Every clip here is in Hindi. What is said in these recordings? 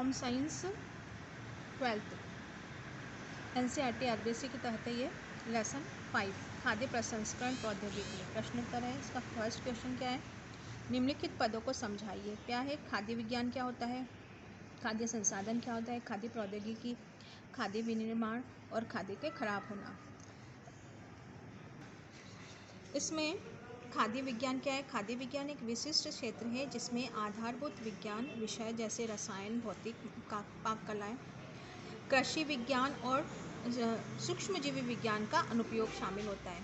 Home science 12th NCERT RBC के तहत है ये लेसन 5 खाद्य प्रसंस्करण प्रौद्योगिकी। प्रश्नोत्तर है इसका। फर्स्ट क्वेश्चन क्या है, निम्नलिखित पदों को समझाइए। क्या है, खाद्य विज्ञान क्या होता है, खाद्य संसाधन क्या होता है, खाद्य प्रौद्योगिकी, खाद्य विनिर्माण और खाद्य के खराब होना। इसमें खाद्य विज्ञान क्या है, खाद्य विज्ञान एक विशिष्ट क्षेत्र है जिसमें आधारभूत विज्ञान विषय जैसे रसायन, भौतिक, पाक कलाएं, कृषि विज्ञान और सूक्ष्मजीवी विज्ञान का अनुप्रयोग शामिल होता है।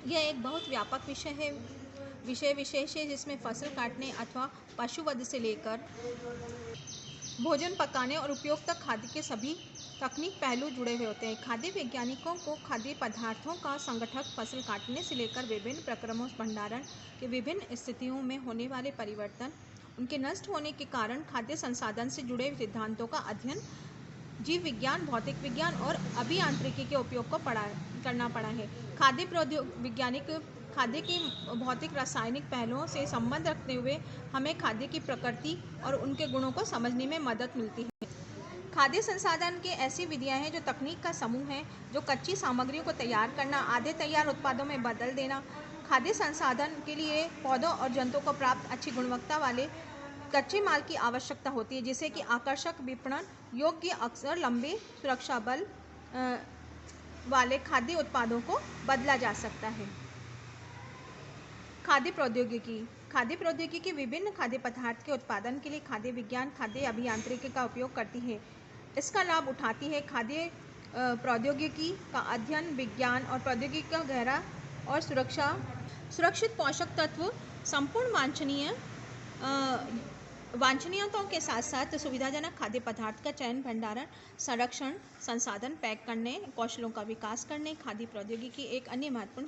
यह एक बहुत व्यापक विषय विशेष है जिसमें फसल काटने अथवा पशुवध से लेकर भोजन पकाने और उपयोग तक खाद्य के सभी तकनीक पहलू जुड़े हुए होते हैं। खाद्य वैज्ञानिकों को खाद्य पदार्थों का संगठक, फसल काटने से लेकर विभिन्न प्रक्रमों भंडारण के विभिन्न स्थितियों में होने वाले परिवर्तन, उनके नष्ट होने के कारण खाद्य संसाधन से जुड़े सिद्धांतों का अध्ययन, जीव विज्ञान, भौतिक विज्ञान और अभियांत्रिकी के उपयोग को करना पड़ा है। खाद्य वैज्ञानिक खाद्य के भौतिक रासायनिक पहलुओं से संबंध रखते हुए हमें खाद्य की प्रकृति और उनके गुणों को समझने में मदद मिलती है। खाद्य संसाधन के ऐसी विधियां हैं जो तकनीक का समूह है जो कच्ची सामग्रियों को तैयार करना, आधे तैयार उत्पादों में बदल देना। खाद्य संसाधन के लिए पौधों और जंतुओं को प्राप्त अच्छी गुणवत्ता वाले कच्चे माल की आवश्यकता होती है जिसे कि आकर्षक, विपणन योग्य, अक्सर लंबे सुरक्षा बल वाले खाद्य उत्पादों को बदला जा सकता है। खाद्य प्रौद्योगिकी विभिन्न खाद्य पदार्थ के उत्पादन के लिए खाद्य विज्ञान, खाद्य अभियांत्रिकी का उपयोग करती है। इसका लाभ उठाती है। खाद्य प्रौद्योगिकी का अध्ययन विज्ञान और प्रौद्योगिकी का गहरा और सुरक्षित पोषक तत्व, संपूर्ण वांछनीयताओं के साथ साथ सुविधाजनक खाद्य पदार्थ का चयन, भंडारण, संरक्षण, संसाधन पैक करने, कौशलों का विकास करने। खाद्य प्रौद्योगिकी एक अन्य महत्वपूर्ण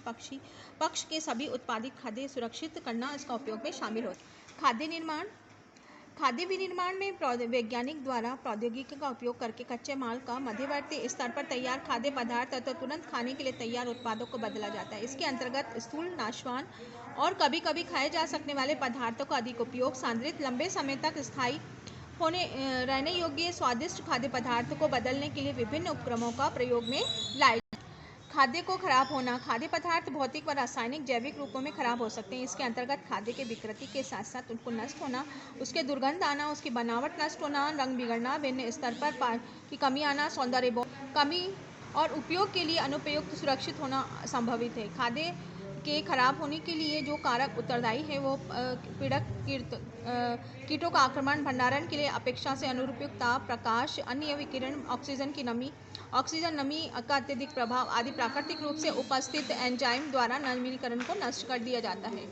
पक्ष के सभी उत्पादित खाद्य सुरक्षित करना इसका उपयोग में शामिल होता है। खाद्य विनिर्माण में वैज्ञानिक द्वारा प्रौद्योगिकी का उपयोग करके कच्चे माल का मध्यवर्ती स्तर पर तैयार खाद्य पदार्थ अथवा तुरंत खाने के लिए तैयार उत्पादों को बदला जाता है। इसके अंतर्गत स्थूल, नाशवान और कभी कभी खाए जा सकने वाले पदार्थों का अधिक उपयोग, सांद्रित, लंबे समय तक स्थायी रहने योग्य स्वादिष्ट खाद्य पदार्थ को बदलने के लिए विभिन्न उपक्रमों का प्रयोग में लाए। खाद्य को खराब होना, खाद्य पदार्थ भौतिक व रासायनिक, जैविक रूपों में खराब हो सकते हैं। इसके अंतर्गत खाद्य के विकृति के साथ साथ उनको नष्ट होना, उसके दुर्गंध आना, उसकी बनावट नष्ट होना, रंग बिगड़ना, भिन्न स्तर पर की कमी आना, सौंदर्य कमी और उपयोग के लिए अनुपयुक्त सुरक्षित होना संभवित है। खाद्य के खराब होने के लिए जो कारक उत्तरदायी है वो कीटों का आक्रमण, भंडारण के लिए अपेक्षा से अनुपयुक्त ताप, प्रकाश, अन्य विकिरण, ऑक्सीजन नमी का अत्यधिक प्रभाव आदि प्राकृतिक रूप से उपस्थित एंजाइम द्वारा नमीकरण को नष्ट कर दिया जाता है।